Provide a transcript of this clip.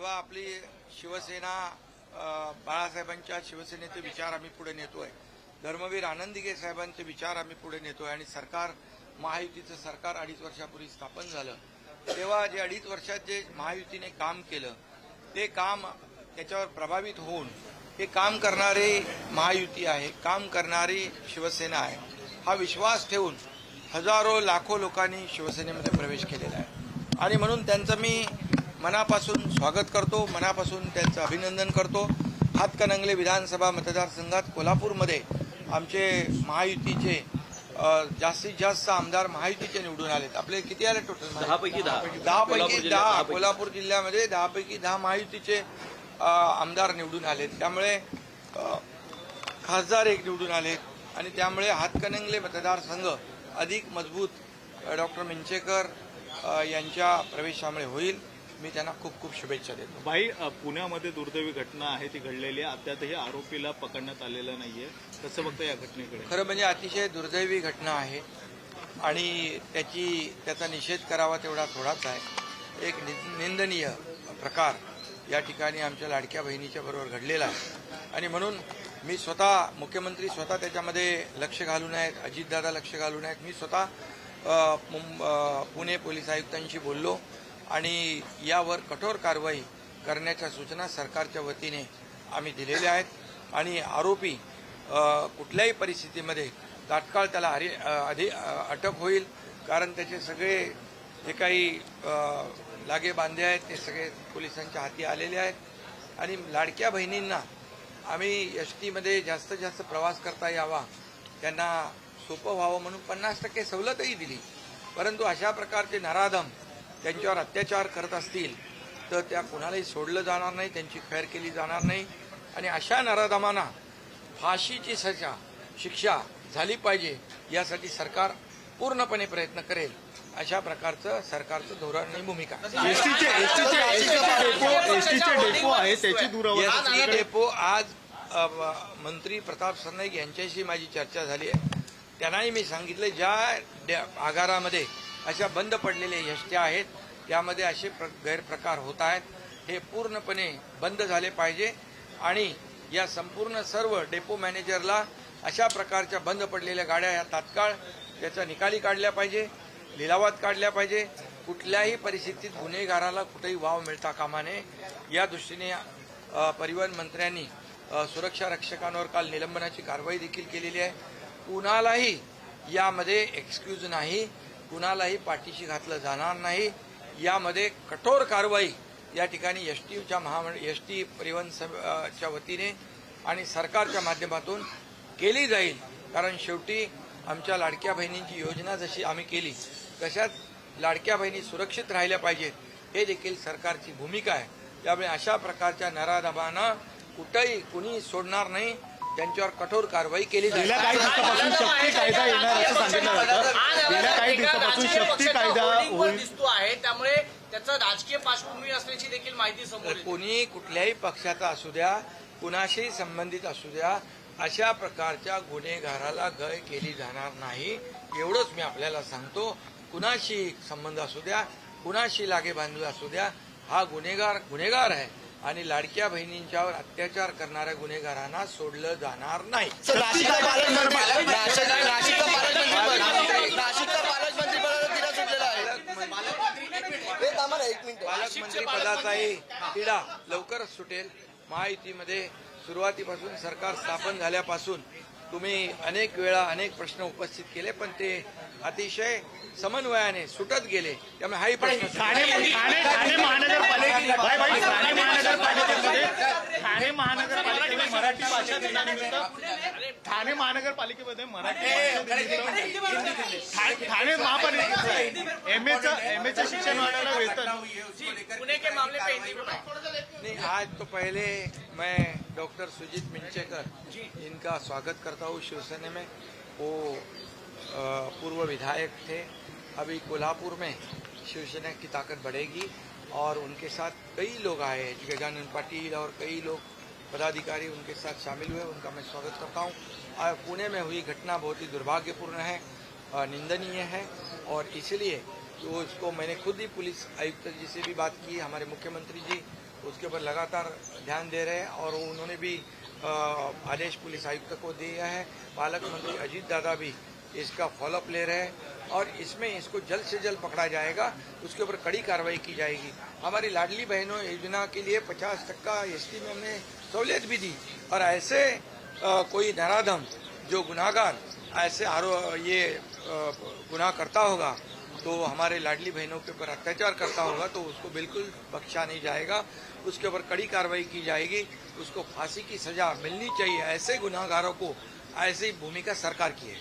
जेव्हा आपली शिवसेना बाळासाहेबांच्या शिवसेनेचे विचार आम्ही पुढे नेतोय, धर्मवीर आनंदीगे साहेबांचे विचार आम्ही पुढे नेतोय आणि सरकार महायुतीचं सरकार 2.5 वर्षापूर्वी स्थापन झालं, तेव्हा जे 2.5 वर्षात जे महायुतीने काम केलं ते काम त्याच्यावर प्रभावित होऊन हे काम करणारे महायुती आहे, काम करणारी शिवसेना आहे, हा विश्वास ठेवून हजारो लाखो लोकांनी शिवसेनेमध्ये प्रवेश केलेला आहे आणि म्हणून त्यांचं मी मनापासून स्वागत करतो, मनापासून त्यांचं अभिनंदन करतो। हातकणंगले विधानसभा मतदारसंघात कोल्हापूरमध्ये आमचे महायुतीचे जास्तीत जास्त आमदार महायुतीचे निवडून आलेत। आपले किती आले टोटल? 10 पैकी 10 कोल्हापूर जिल्ह्यामध्ये 10 पैकी 10 महायुतीचे आमदार निवडून आलेत। त्यामुळे खासदार एक निवडून आलेत आणि त्यामुळे हातकणंगले मतदारसंघ अधिक मजबूत डॉक्टर मिंचेकर यांच्या प्रवेशामुळे होईल। मी त्यांना खूप खूप शुभेच्छा देतो। भाई, पुण्यामध्ये दुर्दैवी घटना आहे ती घडलेली आहे, अद्यापही आरोपीला पकडण्यात आलेलं नाहीये, कसं बघता या घटनेकडे? खरं म्हणजे अतिशय दुर्दैवी घटना आहे आणि त्याचा निषेध करावा तेवढा थोडाच आहे। एक निंदनीय प्रकार या ठिकाणी आमच्या लाडक्या बहिणीच्या बरोबर घडलेला आहे आणि म्हणून मी स्वतः मुख्यमंत्री स्वतः त्याच्यामध्ये लक्ष घालून आहेत, अजितदादा लक्ष घालून आहेत। मी स्वतः पुणे पोलीस आयुक्तांशी बोललो आणि यावर कठोर कारवाई करण्याच्या सूचना सरकारच्या वतीने आम्ही दिलेल्या आहेत आणि आरोपी कुठल्याही परिस्थितीमध्ये तात्काळ त्याला अटक होईल, कारण त्याचे सगळे जे काही लागे बांधे आहेत ते सगळे पोलिसांच्या हाती आलेले आहेत आणि लाडक्या बहिणींना आम्ही एसटीमध्ये जास्तीत जास्त प्रवास करता यावा, त्यांना सोपं व्हावं म्हणून 50% सवलतही दिली, परंतु अशा प्रकारचे नराधम त्यांच्यावर अत्याचार करत असतील तर त्या कुणालाही सोडलं जाणार नाही, त्यांची खैर केली जाणार नाही आणि अशा नराधमांना फाशीची शिक्षा झाली पाहिजे यासाठी सरकार पूर्णपणे प्रयत्न करेल, अशा प्रकारचं सरकारचं धोरण आणि भूमिका। एसटी डेपो आज मंत्री प्रताप सरनाईक यांच्याशी माझी चर्चा झाली आहे, त्यांनाही मी सांगितले ज्या आगारामध्ये अशा बंद पडलेल्या एसट्या आहेत त्यामध्ये असे गैरप्रकार होत आहेत, हे पूर्णपणे बंद झाले पाहिजे आणि या संपूर्ण सर्व डेपो मॅनेजरला अशा प्रकारच्या बंद पडलेल्या गाड्या या तात्काळ त्याचा निकाली काढल्या पाहिजे, लिलावात काढल्या पाहिजे। कुठल्याही परिस्थितीत गुन्हेगाराला कुठेही वाव मिळता कामा नये या दृष्टीने परिवहन मंत्र्यांनी सुरक्षा रक्षकांवर काल निलंबनाची कारवाई देखील केलेली आहे। कुणालाही यामध्ये एक्सक्यूज नाही, कुणालाही पाठीशी घातलं जाणार नाही, यामध्ये कठोर कारवाई या ठिकाणी एसटी परिवहनच्या वतीने आणि सरकारच्या माध्यमातून केली जाईल, कारण शेवटी आमच्या लाडक्या बहिणींची योजना जशी आम्ही केली तशाच लाडक्या बहिणी सुरक्षित राहिल्या पाहिजेत, हे देखील सरकारची भूमिका आहे। त्यामुळे अशा प्रकारच्या नराधमांना कुठेही कुणी सोडणार नाही, त्यांच्यावर कठोर कारवाई केली जाईल। गेल्या काही दिवसापासून शक्ती कायदा येणार असं सांगितलं जातं, गेल्या काही दिवसापासून शक्ती कायदा होईल दिसतो आहे, त्यामुळे त्याचं राजकीय पार्श्वभूमी असल्याची देखील माहिती समोर येते। कोणी कुठल्याही पक्षाचा असू द्या, कुणाशी संबंधित असू द्या, अशा प्रकारच्या गुन्हेगाराला गय केली जाणार नाही, एवढंच मी आपल्याला सांगतो। कुणाशी संबंध असू द्या, कुणाशी लागे बांधले असू द्या, हा गुन्हेगार आहे आणि लाडक्या बहिणींच्यावर अत्याचार करणाऱ्या गुन्हेगारांना सोडलं जाणार नाही। पालकमंत्री पदाचाही तिढा लवकरच सुटेल। महायुतीमध्ये सुरुवातीपासून सरकार स्थापन झाल्यापासून तुम्ही अनेक वेळा अनेक प्रश्न उपस्थित केले, पण ते अतिशय समन्वयाने सुटत गेले, त्यामुळे हाही प्रश्न ठाणे महानगरपालिकेमध्ये मराठी भाषा दिनानिमित्त ठाणे महानगरपालिकेमध्ये मराठी ठाणे महापालिकेचं एमएचं शिक्षण वाढायला वेतन पुणे के मामले पे नहीं, आज तो पहले मैं डॉक्टर सुजीत मिंचेकर इनका स्वागत करता हूँ शिवसेना में। वो पूर्व विधायक थे, अभी कोल्हापुर में शिवसेना की ताकत बढ़ेगी और उनके साथ कई लोग आए हैं, गजानन पाटिल और कई लोग पदाधिकारी उनके साथ शामिल हुए, उनका मैं स्वागत करता हूँ। पुणे में हुई घटना बहुत ही दुर्भाग्यपूर्ण है, निंदनीय है और इसलिए तो इसको मैंने खुद ही पुलिस आयुक्त जी से भी बात की, हमारे मुख्यमंत्री जी उसके ऊपर लगातार ध्यान दे रहे हैं और उन्होंने भी आदेश पुलिस आयुक्त को दिया है। पालक मंत्री अजीत दादा भी इसका फॉलोअप ले रहे हैं और इसमें इसको जल्द से जल्द पकड़ा जाएगा, उसके ऊपर कड़ी कार्रवाई की जाएगी। हमारी लाडली बहनों योजना के लिए 50% एसटी में हमने सहूलियत भी दी और ऐसे कोई नराधम जो गुनाहगार ऐसे गुनाह करता होगा तो हमारे लाडली बहनों के ऊपर अत्याचार करता होगा तो उसको बिल्कुल बख्शा नहीं जाएगा, उसके ऊपर कड़ी कार्रवाई की जाएगी, उसको फांसी की सजा मिलनी चाहिए। ऐसे गुनाहगारों को ऐसी भूमिका सरकार की है।